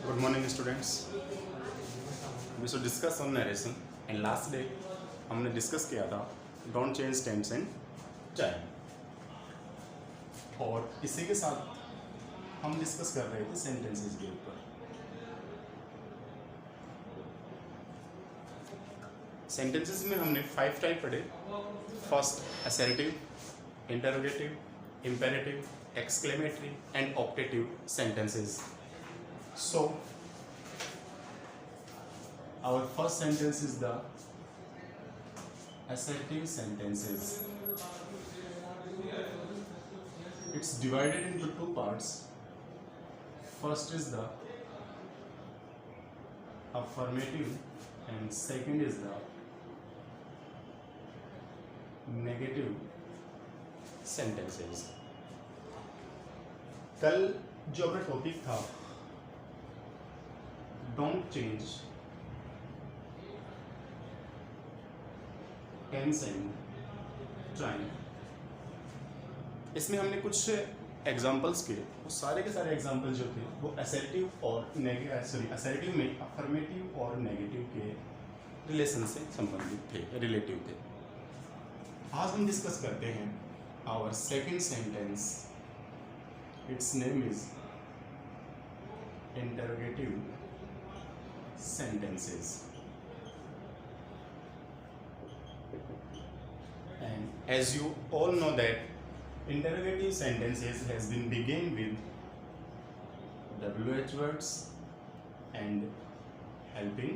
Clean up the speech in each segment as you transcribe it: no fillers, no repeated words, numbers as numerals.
Good morning students. We should discuss on narration and last day हमने discuss किया था don't change tense and time, और इसी के साथ हम डिस्कस कर रहे थे सेंटेंसेस के ऊपर। सेंटेंसेस में हमने 5 टाइप पढ़े। First assertive, interrogative, imperative, exclamatory and optative sentences. So our first sentence is the assertive sentences. It's divided into 2 parts. First is the affirmative and second is the negative sentences. कल जो अपना topic था don't change tense and time, इसमें हमने कुछ examples किए। वो सारे के सारे एग्जांपल जो थे वो असर्टिव और असर्टिव में अफर्मेटिव और नेगेटिव के रिलेशन से संबंधित थे, रिलेटिव थे। आज हम डिस्कस करते हैं our second sentence. Its name is interrogative sentences, and as you all know that interrogative sentences has been begin with WH words and helping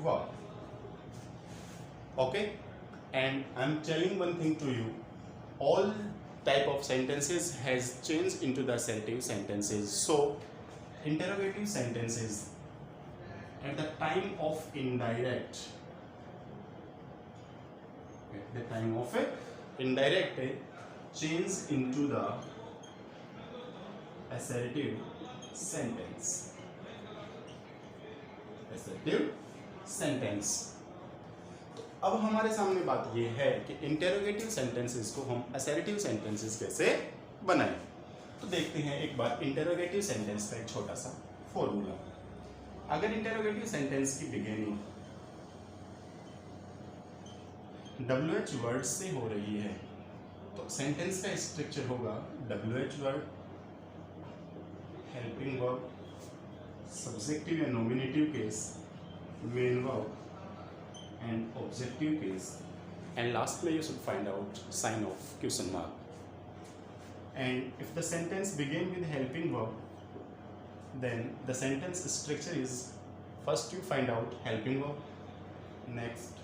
verb. Okay, and I'm telling one thing to you, all type of sentences has changed into the assertive sentences. So interrogative sentences at the time of indirect, change into the assertive sentence. अब हमारे सामने बात ये है कि interrogative sentences को हम assertive sentences कैसे बनाएं। तो देखते हैं एक बार इंटेरोगेटिव सेंटेंस का एक छोटा सा फॉर्मूला। अगर इंटेरोगेटिव सेंटेंस की बिगिनिंग WH वर्ड से हो रही है तो सेंटेंस का स्ट्रक्चर होगा WH word, helping verb, subjective या nominative case, main verb and objective case, and last में you should find out sign of question mark. And if the sentence begin with helping verb, then the sentence structure is first you find out helping verb, next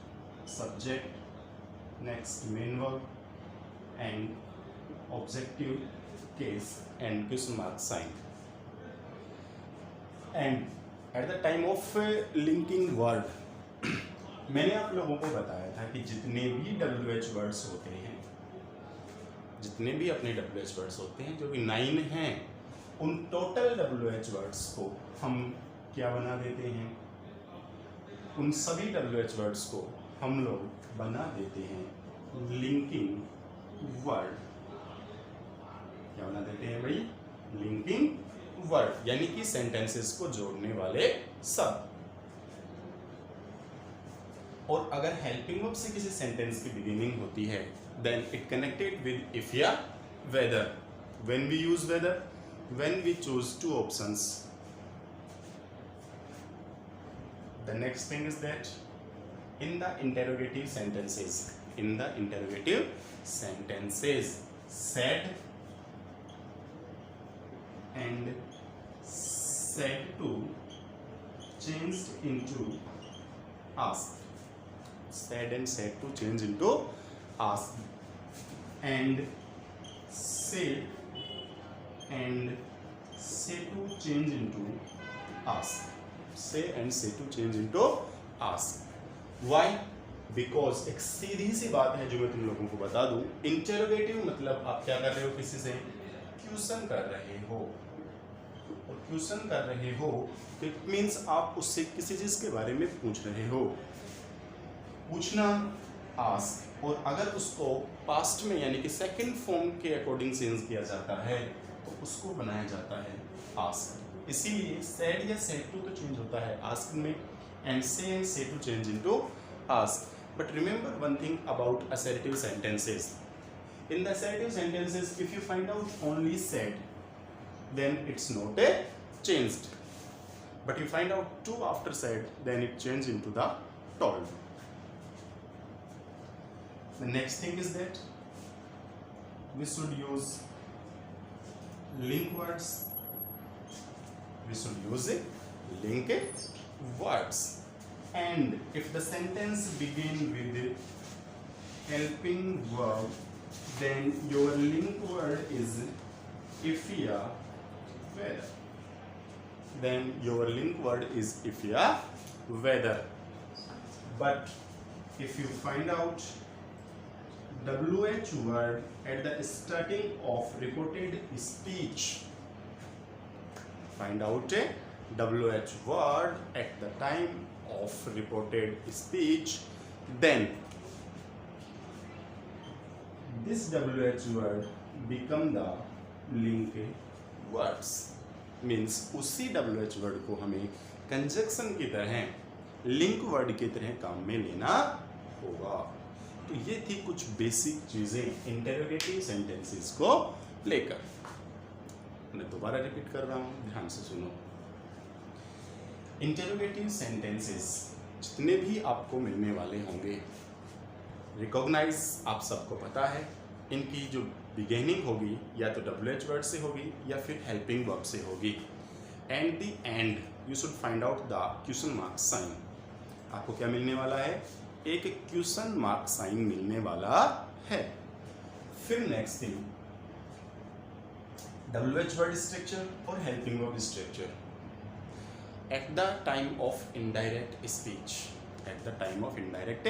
subject, next main verb and objective case and question mark sign. And at the time of linking word मैंने आप लोगों को बताया था कि जितने भी WH words होते हैं, जितने भी अपने WH words होते हैं जो कि 9 हैं, उन टोटल WH वर्ड्स को हम क्या बना देते हैं, उन सभी WH वर्ड्स को हम लोग बना देते हैं लिंकिंग वर्ड। क्या बना देते हैं भाई? लिंकिंग वर्ड, यानी कि सेंटेंसेस को जोड़ने वाले शब्द। और अगर हेल्पिंग वर्ब से किसी सेंटेंस की बिगिनिंग होती है then it connected with if या whether. When we use whether, when we choose 2 options. The next thing is that in the interrogative sentences, said and said to changed into asked. Said and said to change into asked, and said and say to change into ask. Say and say to change into ask. Why? Because एक सीधी सी बात है जो मैं तुम लोगों को बता दूं। इंटेरोगेटिव मतलब आप क्या कर रहे हो, किसी से क्वेश्चन कर रहे हो, और क्वेश्चन कर रहे हो तो इट मीन्स आप उससे किसी चीज के बारे में पूछ रहे हो। पूछना आस्क, और अगर उसको पास्ट में यानी कि सेकंड फॉर्म के अकॉर्डिंग चेंज किया जाता है तो उसको बनाया जाता है आस्क। इसीलिए सेड या सेड टू तो चेंज होता है आस्क में, and say to change into ask. But remember one thing about assertive sentences. In the assertive sentences, if you find out only said, then it's not a changed. But you find out two after said, then it changed into the told. The next thing is that we should use link words. We should use link words. And if the sentence begin with helping verb, then your link word is if ya whether. Then your link word is if ya whether. But if you find out WH word at the starting of reported speech, find out a WH word at the time of reported speech, then this WH word become the link words. Means उसी WH word को हमें conjunction की तरह link word की तरह काम में लेना होगा। तो ये थी कुछ बेसिक चीजें इंटरोगेटिव सेंटेंसेस को लेकर। मैं दोबारा रिपीट कर रहा हूँ, ध्यान से सुनो। इंटरोगेटिव सेंटेंसेस जितने भी आपको मिलने वाले होंगे, रिकॉग्नाइज आप सबको पता है, इनकी जो बिगेनिंग होगी या तो WH वर्ड से होगी या फिर हेल्पिंग वर्ब से होगी। And the end you should find out the question mark sign. आपको क्या मिलने वाला है? एक क्वेश्चन मार्क साइन मिलने वाला है। फिर next thing, WH word structure और helping verb structure. At the time of indirect speech, at the time of indirect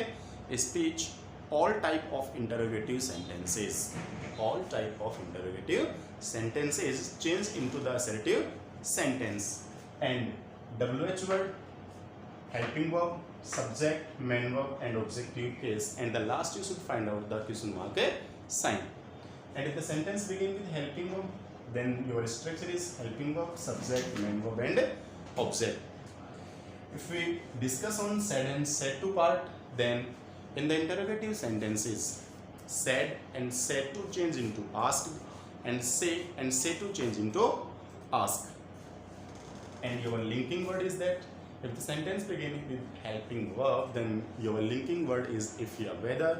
speech, all type of interrogative sentences, all type of interrogative sentences change into the assertive sentence. And WH word, helping verb, subject, main verb, and objective case. And the last you should find out the question mark sign. And if the sentence begin with helping verb, then your structure is helping verb, subject, main verb, and object. If we discuss on said and said to part, then in the interrogative sentences, said and said to change into asked, and say to change into ask. And your linking word is that if the sentence beginning with helping verb, then your linking word is if ya whether,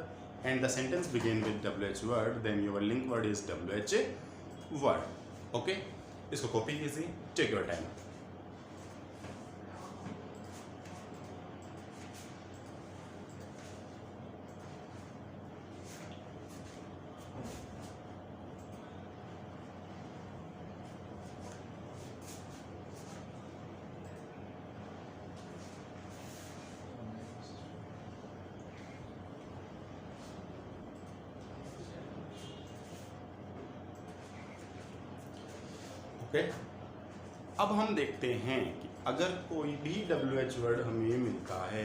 and the sentence begin with WH word, then your link word is WH word. Okay, इसको copy कीजिए, take your time. Okay, अब हम देखते हैं कि अगर कोई भी WH वर्ड हमें मिलता है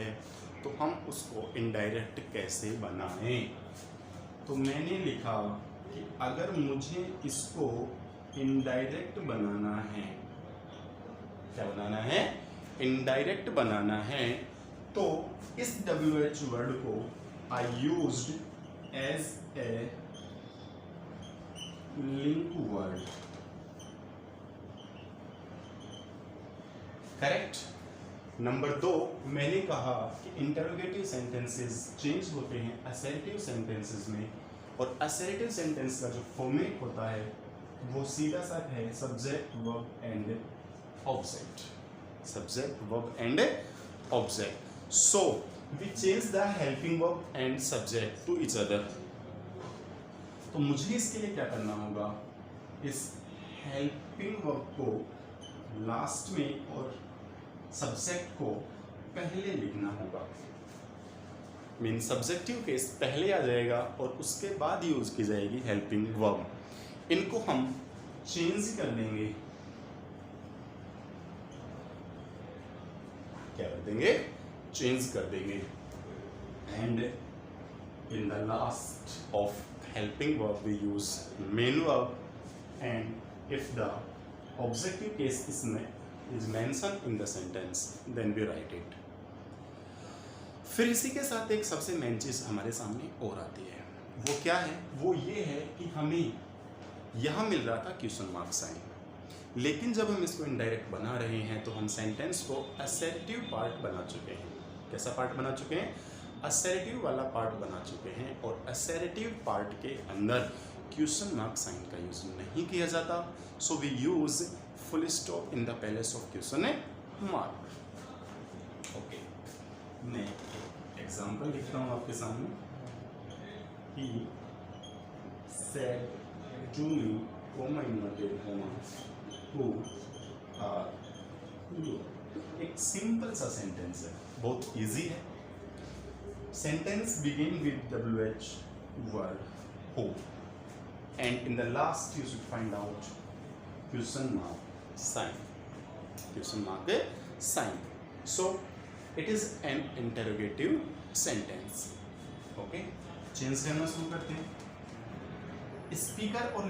तो हम उसको इनडायरेक्ट कैसे बनाएं। तो मैंने लिखा कि अगर मुझे इसको इनडायरेक्ट बनाना है, क्या बनाना है? इनडायरेक्ट बनाना है, तो इस WH वर्ड को I used as a link word. Correct. Number 2, मैंने कहा कि इंटरोगेटिव सेंटेंसेस चेंज होते हैं असर्टिव सेंटेंसेस में, और असर्टिव सेंटेंस का जो फॉर्मेट होता है वो सीधा सा है subject verb and object, subject verb and object. So we change the helping verb and subject to each other. तो मुझे इसके लिए क्या करना होगा? इस हेल्पिंग वर्ब को लास्ट में और सब्जेक्ट को पहले लिखना होगा। मीन सब्जेक्टिव केस पहले आ जाएगा और उसके बाद यूज की जाएगी हेल्पिंग वर्ब। इनको हम चेंज कर देंगे, क्या कर देंगे? चेंज कर देंगे। And in the last of helping verb we use main verb, and if the objective case is mentioned in the sentence then we write it. फिर इसी के साथ एक सबसे मेन चीज़ हमारे सामने और आती है, वो क्या है? वो ये है कि हमें यहाँ मिल रहा था क्वेश्चन मार्क साइन, लेकिन जब हम इसको इनडायरेक्ट बना रहे हैं तो हम सेंटेंस को असर्टिव पार्ट बना चुके हैं। कैसा पार्ट बना चुके हैं? असर्टिव वाला पार्ट बना चुके हैं, और असर्टिव पार्ट के अंदर क्वेश्चन मार्क साइन का यूज नहीं किया जाता, so we use full stop in the place of question mark. Okay, मैं एग्जाम्पल लिखता हूँ आपके सामने। He said to me, comma inverted comma, who are you? एक सिंपल सा सेंटेंस है, बहुत इजी है। Sentence begin with WH word who, and in the last you should find out question mark sign. Question mark sign. So it is an interrogative sentence. Okay, change करना शुरू करते हैं। Speaker और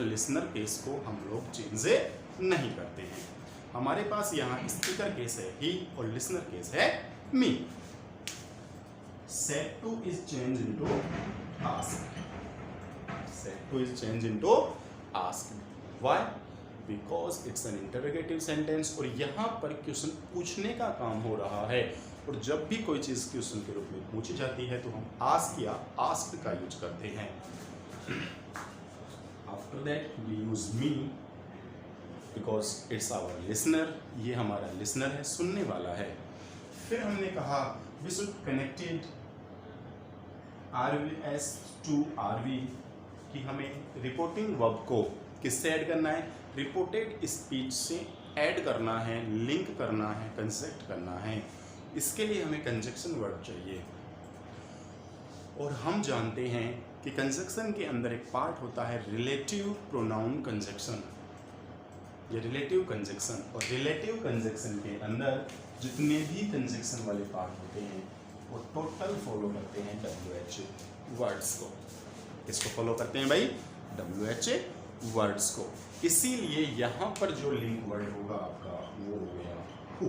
listener case को हम लोग change नहीं करते हैं। हमारे पास यहाँ स्पीकर केस है ही और लिसनर केस है me. Said to is change into ask. Said to is change into ask. Why? Because it's an interrogative sentence, और यहाँ पर क्वेश्चन पूछने का काम हो रहा है, और जब भी कोई चीज़ क्वेश्चन के रूप में पूछी जाती है तो हम आस्क या आस्क्ड का यूज करते हैं। After that we use me because it's our listener. ये हमारा लिसनर है, सुनने वाला है। फिर हमने कहा we should connected RVS to RV, कि हमें रिपोर्टिंग वर्ब को किससे ऐड करना है? रिपोर्टेड स्पीच से ऐड करना है, लिंक करना है, कंसेक्ट करना है। इसके लिए हमें कंजक्शन वर्ड चाहिए, और हम जानते हैं कि कंजक्शन के अंदर एक पार्ट होता है रिलेटिव प्रोनाउन कंजक्शन। ये रिलेटिव कंजक्शन, और रिलेटिव कंजक्शन के अंदर जितने भी कंजक्शन वाले पार्ट होते हैं वो टोटल फॉलो करते हैं WH वर्ड्स को। इसको फॉलो करते हैं भाई WH वर्ड्स को। इसीलिए यहाँ पर जो लिंक वर्ड होगा आपका वो हो गया हु।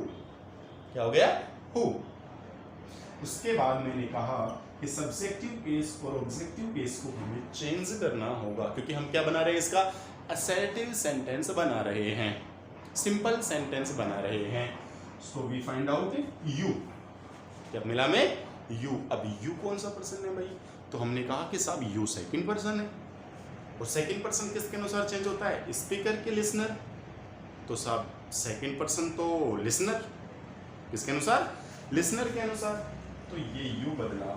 क्या हो गया? हु। उसके बाद मैंने कहा कि सब्जेक्टिव केस और ऑब्जेक्टिव केस को हमें चेंज करना होगा, क्योंकि हम क्या बना रहे हैं? इसका असर्टिव सेंटेंस बना रहे हैं, सिंपल सेंटेंस बना रहे हैं। So we find out you. क्या मिला में? यू। अब यू कौन सा पर्सन है भाई? तो हमने कहा कि साहब यू सेकंड पर्सन है, और सेकंड पर्सन किसके अनुसार चेंज होता है? स्पीकर के लिसनर। तो साहब सेकंड पर्सन तो लिसनर, किसके अनुसार? लिसनर के अनुसार। तो ये यू बदला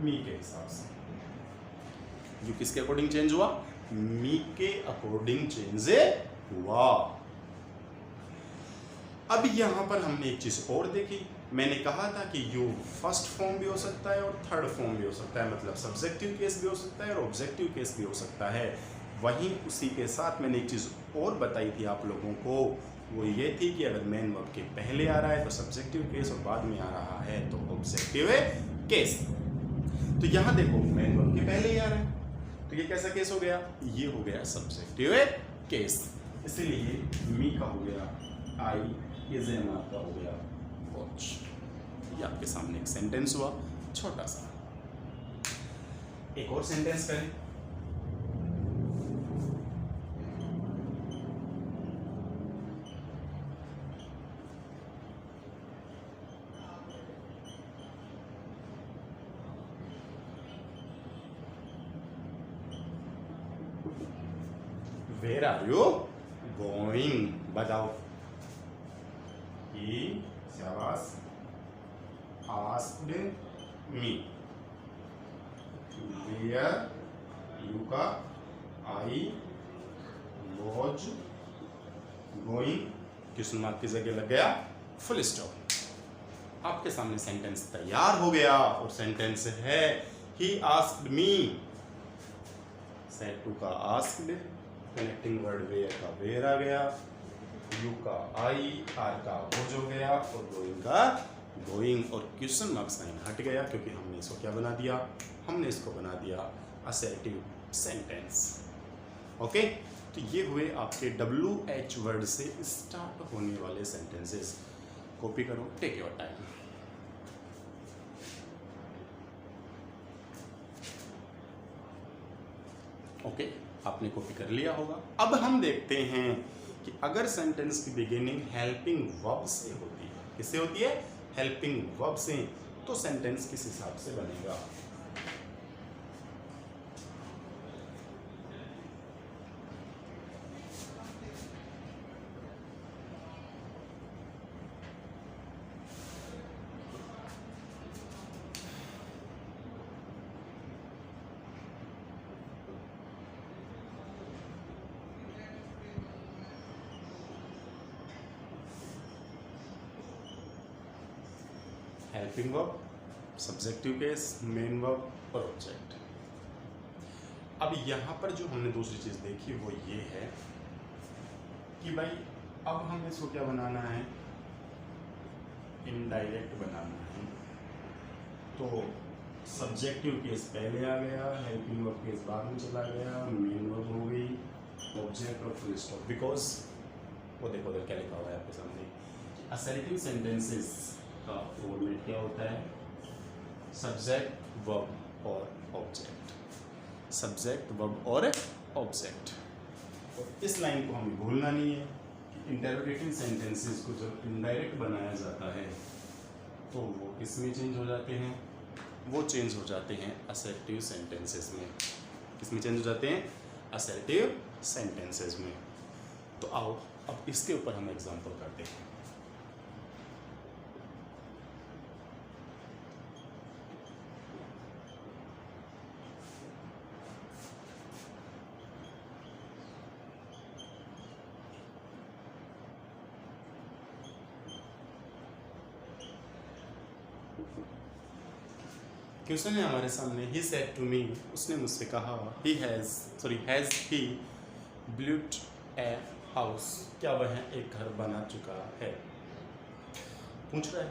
मी के हिसाब से। यू किसके अकॉर्डिंग चेंज हुआ? मी के अकॉर्डिंग चेंज हुआ। अब यहां पर हमने एक चीज और देखी। मैंने कहा था कि यू फर्स्ट फॉर्म भी हो सकता है और थर्ड फॉर्म भी हो सकता है, मतलब सब्जेक्टिव केस भी हो सकता है और ऑब्जेक्टिव केस भी हो सकता है। वहीं उसी के साथ मैंने एक चीज़ और बताई थी आप लोगों को, वो ये थी कि अगर मेन वर्ब के पहले आ रहा है तो सब्जेक्टिव केस और बाद में आ रहा है तो ऑब्जेक्टिव केस। तो यहाँ देखो मेन वर्ब के पहले ही आ रहा है, तो ये कैसा केस हो गया? ये हो गया सब्जेक्टिव केस। इसलिए मी का हो गया आई, इज एम का हो गया वॉच। ये आपके सामने एक सेंटेंस हुआ छोटा सा। एक और सेंटेंस करें। Where are you going? बताओ। He शाबाश asked me. Where you का I was going, question mark की जगह लग गया फुल स्टॉप। आपके सामने सेंटेंस तैयार हो गया और सेंटेंस है he asked me। Said to का asked, कनेक्टिंग वर्ड वेयर का वेयर आ गया, यू का आई, आर का वॉज हो गया और गोइंग का गोइंग, और क्वेश्चन मार्क साइन हट गया क्योंकि हमने इसको क्या बना दिया? हमने इसको बना दिया असर्टिव सेंटेंस। ओके, तो ये हुए आपके WH वर्ड से स्टार्ट होने वाले सेंटेंसेस। कॉपी करो, टेक योर टाइम। ओके, आपने कॉपी कर लिया होगा। अब हम देखते हैं कि अगर सेंटेंस की बिगिनिंग हेल्पिंग वर्ब से होती है, किससे होती है? हेल्पिंग वर्ब से, तो सेंटेंस किस हिसाब से बनेगा? Helping verb, subjective case, main verb और ऑब्जेक्ट। अब यहाँ पर जो हमने दूसरी चीज़ देखी वो ये है कि भाई अब हमें इसको क्या बनाना है? इनडायरेक्ट बनाना है। तो सब्जेक्टिव केस पहले आ गया, हेल्पिंग वर्ब केस बाद में चला गया, मेन वर्ब हो गई, ऑब्जेक्ट और फुल स्टॉप। बिकॉज वो देखो उधर क्या लिखा हुआ है आपके सामने, असर्टिव सेंटेंसेस का फॉर्मेट क्या होता है? सब्जेक्ट, वर्ब और ऑब्जेक्ट। सब्जेक्ट, वर्ब और ऑब्जेक्ट। और इस लाइन को हमें भूलना नहीं है कि इंटरोगेटिव सेंटेंसेस को जब इनडायरेक्ट बनाया जाता है तो वो किस में चेंज हो जाते हैं? वो चेंज हो जाते हैं असर्टिव सेंटेंसेस में। किस में चेंज हो जाते हैं? असर्टिव सेंटेंसेस में। तो आओ अब इसके ऊपर हम एग्जांपल करते हैं। क्वेश्चन है हमारे सामने, ही सेड टू मी, उसने मुझसे कहा, has he built a house, क्या वह एक घर बना चुका है? पूछ रहा है,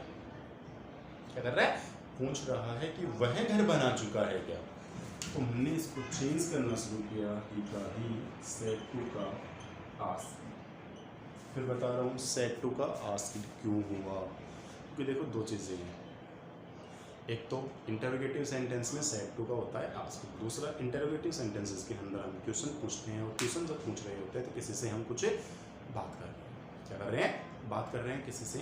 क्या कर रहा है? पूछ रहा है कि वह घर बना चुका है क्या? तो हमने इसको चेंज करना शुरू किया, ही का ही, सेड टू का आस्क। फिर बता रहा हूँ सेड टू का आस्क क्यों हुआ, क्योंकि देखो दो चीज़ें हैं। एक तो इंटरोगेटिव सेंटेंस में सेड टू का होता है आस्क, दूसरा इंटरोगेटिव सेंटेंसेस के अंदर हम क्वेश्चन पूछते हैं, और क्वेश्चन जब पूछ रहे होते हैं तो किसी से हम कुछ बात कर रहे हैं। क्या कर रहे हैं? बात कर रहे हैं, किसी से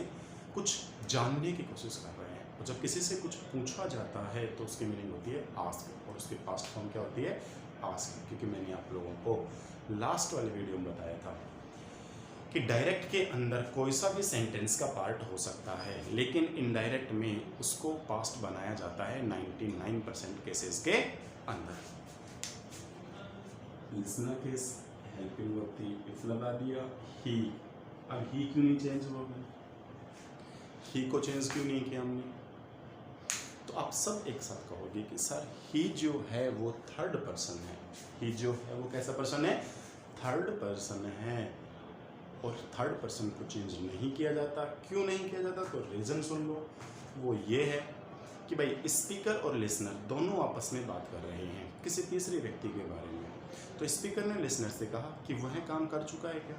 कुछ जानने की कोशिश कर रहे हैं। और जब किसी से कुछ पूछा जाता है तो उसकी मीनिंग होती है आस्क, और उसकी पास्ट फॉर्म क्या होती है? आस्क। क्योंकि मैंने आप लोगों को लास्ट वाले वीडियो में बताया था कि डायरेक्ट के अंदर कोई सा भी सेंटेंस का पार्ट हो सकता है, लेकिन इनडायरेक्ट में उसको पास्ट बनाया जाता है 99% केसेस के अंदर। लिसनर केस, हेल्पिंग वर्ब थी, इफ लगा दिया, ही। अब ही क्यों नहीं चेंज हुआ? ही को चेंज क्यों नहीं किया हमने? तो आप सब एक साथ कहोगे कि सर ही जो है वो थर्ड पर्सन है। ही जो है वो कैसा पर्सन है? थर्ड पर्सन है, और थर्ड पर्सन को चेंज नहीं किया जाता। क्यों नहीं किया जाता? तो रीज़न सुन लो, वो ये है कि भाई स्पीकर और लिसनर दोनों आपस में बात कर रहे हैं किसी तीसरे व्यक्ति के बारे में। तो स्पीकर ने लिसनर से कहा कि वह काम कर चुका है क्या?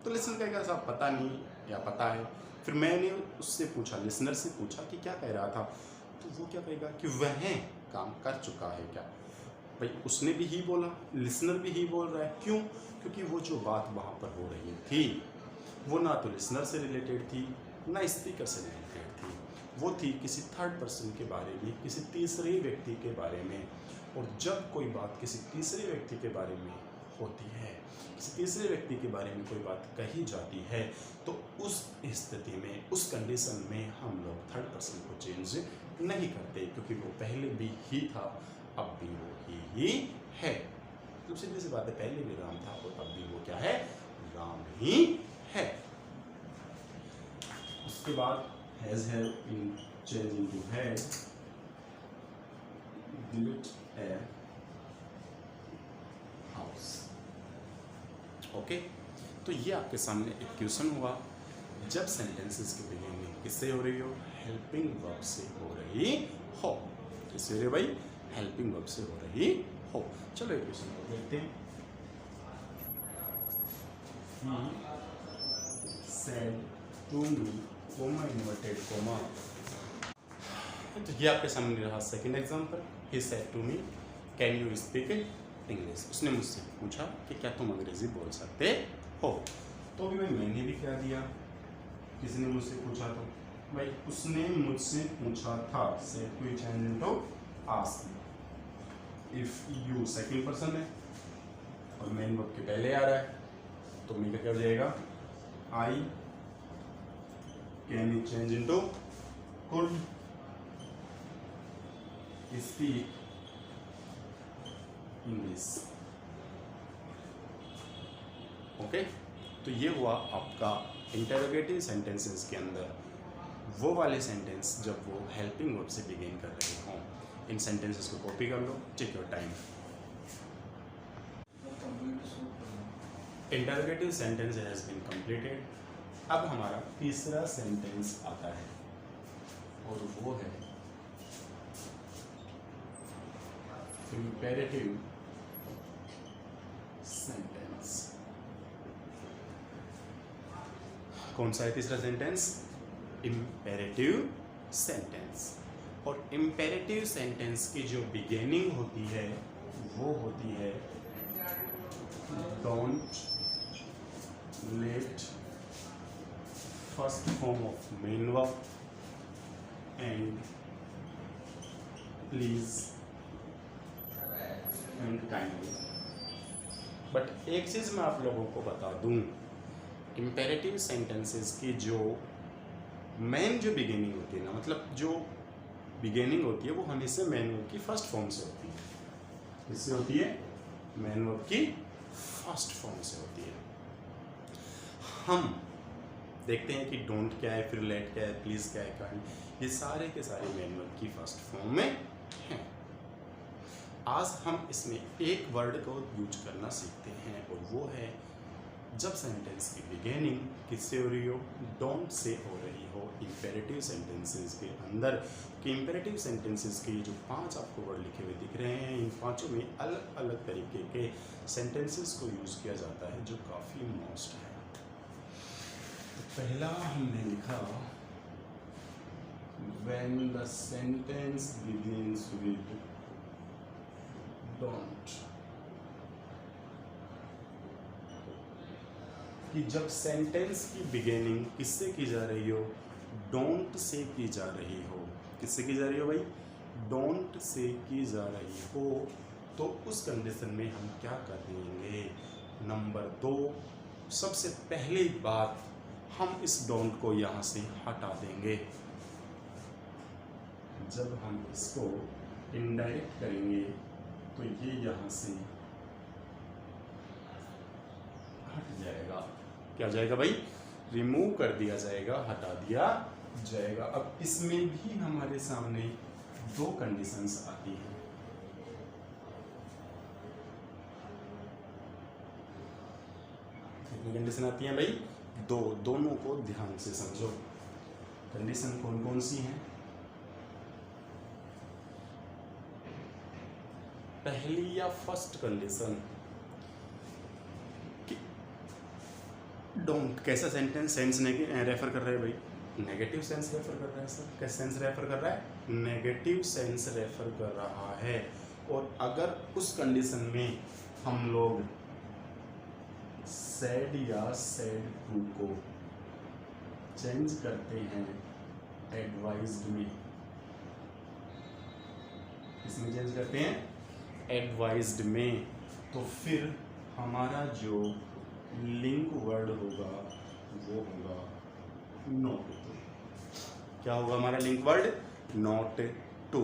तो लिसनर कहेगा साहब पता नहीं या पता है। फिर मैंने उससे पूछा, लिसनर से पूछा कि क्या कह रहा था, तो वो क्या कहेगा कि वह काम कर चुका है क्या? भाई उसने भी ही बोला, लिसनर भी ही बोल रहा है। क्यों? क्योंकि वो जो बात वहाँ पर हो रही थी वो ना तो लिसनर से रिलेटेड थी ना स्पीकर से रिलेटेड थी, वो थी किसी थर्ड पर्सन के बारे में, किसी तीसरे व्यक्ति के बारे में। और जब कोई बात किसी तीसरे व्यक्ति के बारे में होती है, किसी तीसरे व्यक्ति के बारे में कोई बात कही जाती है, तो उस स्थिति में, उस कंडीशन में हम लोग थर्ड पर्सन को चेंज नहीं करते, क्योंकि वो पहले भी ही था, अब भी वो ही है। तो सीधी सी बात है, पहले भी राम था और अब भी वो क्या है? राम ही है। उसके बाद has change into had, built a house. Okay, तो ये आपके सामने एक क्वेश्चन हुआ, जब सेंटेंसेस की बिगिनिंग किससे हो रही हो? हेल्पिंग वर्ब से हो रही हो। किससे हो रही है भाई? हेल्पिंग वर्ब से हो रही हो। चलो एक क्वेश्चन को देखते हैं। said to me, comma inverted comma. तो ये आपके सामने रहा second example. He said to me, can you speak English? उसने मुझसे पूछा कि क्या तुम अंग्रेजी बोल सकते हो. तो अभी मैंने भी क्या दिया, किसने मुझसे पूछा, तो भाई उसने मुझसे पूछा था. said to change into ask. if you second person है और मेन वर्ब के पहले आ रहा है तो मेरा क्या हो जाएगा, I can change into could speak English. Okay, तो ये हुआ आपका इंटरोगेटिव सेंटेंसेस के अंदर वो वाले सेंटेंस जब वो हेल्पिंग वर्ब से बिगिन कर रहे हों. इन सेंटेंसेस को कॉपी कर लो, take your time. Interrogative sentence has been completed. अब हमारा तीसरा सेंटेंस आता है और वो है इंपेरेटिव सेंटेंस. कौन सा है तीसरा सेंटेंस? Imperative sentence. और इंपेरेटिव सेंटेंस की जो बिगिनिंग होती है वो होती है don't let first form of main verb and please and kindly. But एक चीज मैं आप लोगों को बता दूं, इंपेरेटिव सेंटेंसेस की जो मेन जो बिगिनिंग होती है ना, मतलब जो बिगिनिंग होती है वो हमेशा मेन वर्ब की फर्स्ट फॉर्म से होती है. किससे होती है? मेन वर्ब की फर्स्ट फॉर्म से होती है. हम देखते हैं कि डोंट क्या है, फिर लेट क्या है, प्लीज क्या है, काइंड, ये सारे के सारे मेन वर्ब की फर्स्ट फॉर्म में हैं. आज हम इसमें एक वर्ड को यूज करना सीखते हैं और वो है जब सेंटेंस की बिगिनिंग किससे हो रही हो, डोंट से हो रही हो इंपेरेटिव सेंटेंसेस के अंदर. कि इंपेरेटिव सेंटेंसेस के जो 5 आपको वर्ड लिखे हुए दिख रहे हैं, इन पांचों में अलग अलग तरीके के सेंटेंसेस को यूज़ किया जाता है जो काफ़ी मोस्ट है. तो पहला हमने लिखा when the sentence begins with don't. कि जब सेंटेंस की बिगिनिंग किससे की जा रही हो, डोंट से की जा रही हो. किससे की जा रही हो भाई? डोंट से की जा रही हो. तो उस कंडीशन में हम क्या कर देंगे? नंबर 2, सबसे पहली बात हम इस डोंट को यहाँ से हटा देंगे. जब हम इसको इनडायरेक्ट करेंगे तो ये यहाँ से हट जाएगा. क्या जाएगा भाई? रिमूव कर दिया जाएगा, हटा दिया जाएगा. अब इसमें भी हमारे सामने 2 कंडीशंस आती हैं. कितनी कंडीशन आती हैं भाई? 2. दोनों को ध्यान से समझो. कंडीशन कौन कौन सी हैं? पहली या फर्स्ट कंडीशन, डोंट कैसा सेंटेंस सेंस रेफर कर रहा है भाई? नेगेटिव सेंस रेफर कर रहा है. सर कैसा सेंस रेफर कर रहा है? नेगेटिव सेंस रेफर कर रहा है. और अगर उस कंडीशन में हम लोग सैड या सैड टू को चेंज करते हैं एडवाइज्ड में, इसमें चेंज करते हैं एडवाइज्ड में, तो फिर हमारा जो लिंक वर्ड होगा वो होगा नॉट टू. क्या होगा हमारा लिंक वर्ड? Not to.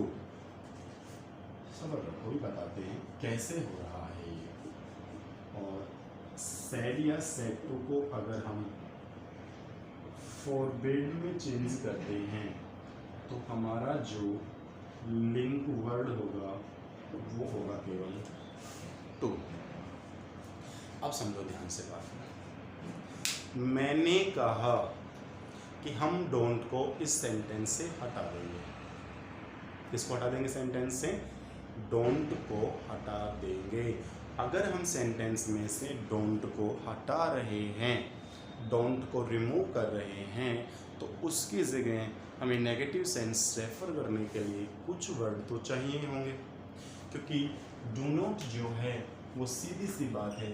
सब रखो ही बताते हैं कैसे हो रहा है ये. और सैड या सैड टू को अगर हम फॉरबिड में चेंज करते हैं तो हमारा जो लिंक वर्ड होगा वो होगा केवल टू. अब समझो ध्यान से बात. मैंने कहा कि हम डोंट को इस सेंटेंस से हटा देंगे. किसको हटा देंगे सेंटेंस से? डोंट को हटा देंगे. अगर हम सेंटेंस में से डोंट को हटा रहे हैं, डोंट को रिमूव कर रहे हैं, तो उसकी जगह हमें नेगेटिव सेंस रेफर करने के लिए कुछ वर्ड तो चाहिए होंगे, क्योंकि डू नॉट जो है वो सीधी सी बात है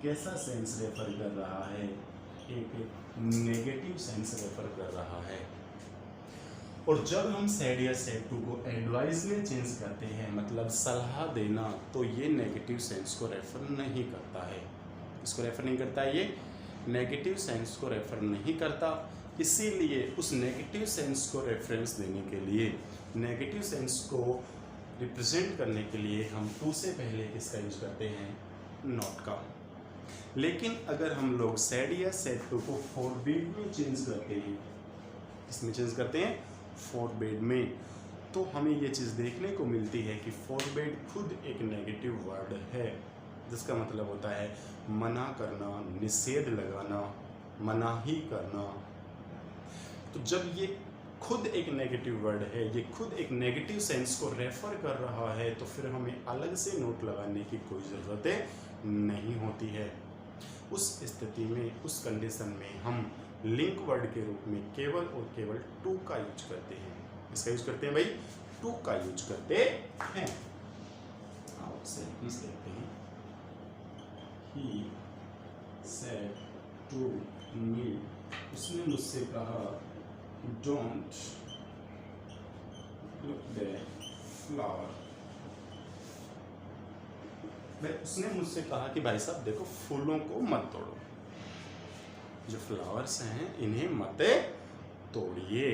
कैसा सेंस रेफर कर रहा है, एक नेगेटिव सेंस रेफर कर रहा है। और जब हम सेड या सेड टू को एडवाइस में चेंज करते हैं, मतलब सलाह देना, तो ये नेगेटिव सेंस को रेफर नहीं करता है। इसको रेफर नहीं करता है, ये नेगेटिव सेंस को रेफर नहीं करता। इसीलिए उस नेगेटिव सेंस को रेफरेंस देने के लिए, नेगेटिव सेंस को रिप्रेजेंट करने के लिए हम टू से पहले किसका यूज करते हैं, नॉट का। लेकिन अगर हम लोग सेड या सेड टू को फॉरबिड में चेंज करते हैं, किसमें चेंज करते हैं, फॉरबिड में, तो हमें ये चीज़ देखने को मिलती है कि फॉरबिड खुद एक नेगेटिव वर्ड है, जिसका मतलब होता है मना करना, निषेध लगाना, मनाही करना। तो जब ये खुद एक नेगेटिव वर्ड है, ये खुद एक नेगेटिव सेंस को रेफर कर रहा है, तो फिर हमें अलग से नोट लगाने की कोई ज़रूरत नहीं होती है। उस स्थिति में, उस कंडीशन में हम लिंक वर्ड के रूप में केवल और केवल टू का यूज करते हैं। इसका यूज करते हैं भाई, टू का यूज करते हैं। आओ सेंटेंस देखते हैं। He said to me, उसने मुझसे कहा don't look the flower। उसने मुझसे कहा कि भाई साहब देखो फूलों को मत तोड़ो, जो फ्लावर्स हैं इन्हें मत तोड़िए।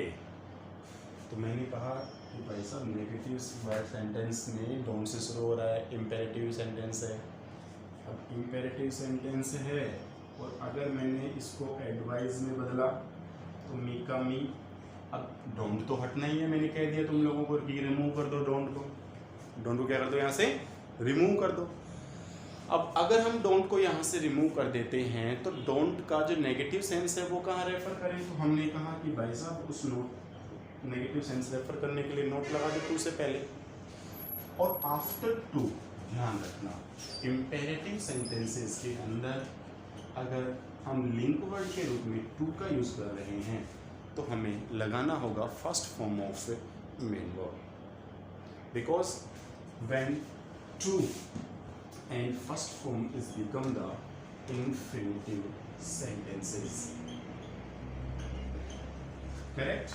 तो मैंने कहा कि भाई साहब नेगेटिव वर्ड सेंटेंस में डोंट से शुरू हो रहा है, इम्पेरेटिव सेंटेंस है। अब इम्पेरेटिव सेंटेंस है और अगर मैंने इसको एडवाइस में बदला तो मी का मी, अब डोंट तो हटना ही है, मैंने कह दिया तुम लोगों को कि रिमूव कर दो डोंट को। डोंट को क्या कर दो, यहाँ से रिमूव कर दो। अब अगर हम डोंट को यहाँ से रिमूव कर देते हैं तो डोंट का जो नेगेटिव सेंस है वो कहाँ रेफर करें, तो हमने कहा कि भाई साहब उस नोट नेगेटिव सेंस रेफर करने के लिए नोट लगा दो टू से पहले। और आफ्टर टू ध्यान रखना, इम्पेरेटिव सेंटेंसेस के अंदर अगर हम लिंक वर्ड के रूप में टू का यूज कर रहे हैं तो हमें लगाना होगा first form of main verb, because when to and first form is become the infinitive sentences, correct?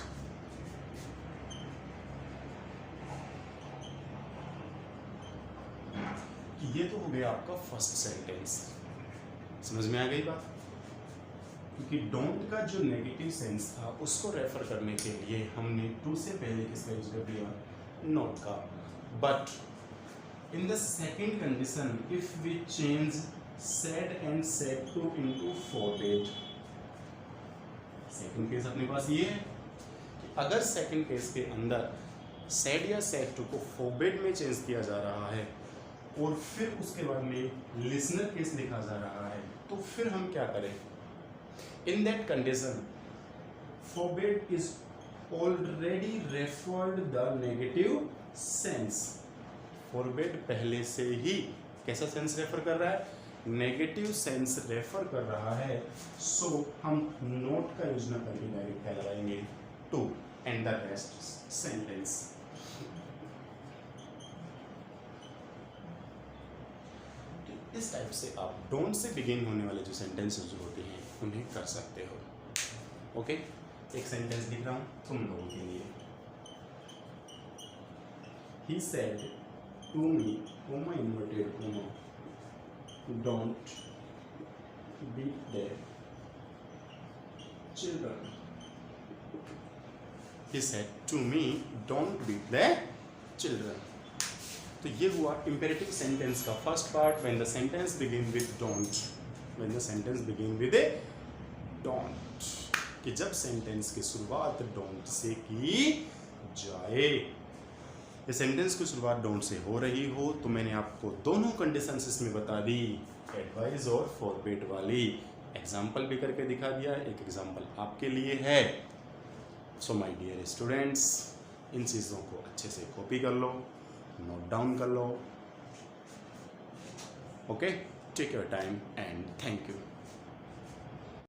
ये तो हो गया आपका फर्स्ट सेंटेंस। समझ में आ गई बात? क्योंकि डोंट का जो नेगेटिव सेंस था उसको रेफर करने के लिए हमने टू से पहले किसका यूज कर दिया, नॉट का। But in the second condition, if we change said and said to into forbade, second case अपने पास ये है कि अगर second case के अंदर said या said to को forbade में चेंज किया जा रहा है और फिर उसके बाद में listener case लिखा जा रहा है, तो फिर हम क्या करें? In that condition, forbade is already referred the negative sense। Forbid पहले से ही कैसा सेंस रेफर कर रहा है, नेगेटिव सेंस रेफर कर रहा है। सो हम नोट का यूज न करके डायरेक्ट क्या लगाएंगे, to and the rest sentence. इस टाइप से आप डोंट से बिगिन होने वाले जो सेंटेंसेस होते हैं उन्हें कर सकते हो। ओके, एक सेंटेंस लिख रहा हूं तुम लोगों के लिए। He said to me, comma inverted comma, don't beat the children। He said to me, don't beat the children। तो ये हुआ imperative sentence का first part, when the sentence begin with don't, when the sentence begin with a don't, कि जब sentence की शुरुआत don't से की जाए। ये सेंटेंस की शुरुआत डोंट से हो रही हो तो मैंने आपको दोनों कंडीशंस इसमें बता दी, एडवाइस और फॉरबिड वाली। एग्जाम्पल भी करके दिखा दिया, एक एग्जाम्पल आपके लिए है। सो माय डियर स्टूडेंट्स, इन चीज़ों को अच्छे से कॉपी कर लो, नोट डाउन कर लो। Okay, take your time and thank you.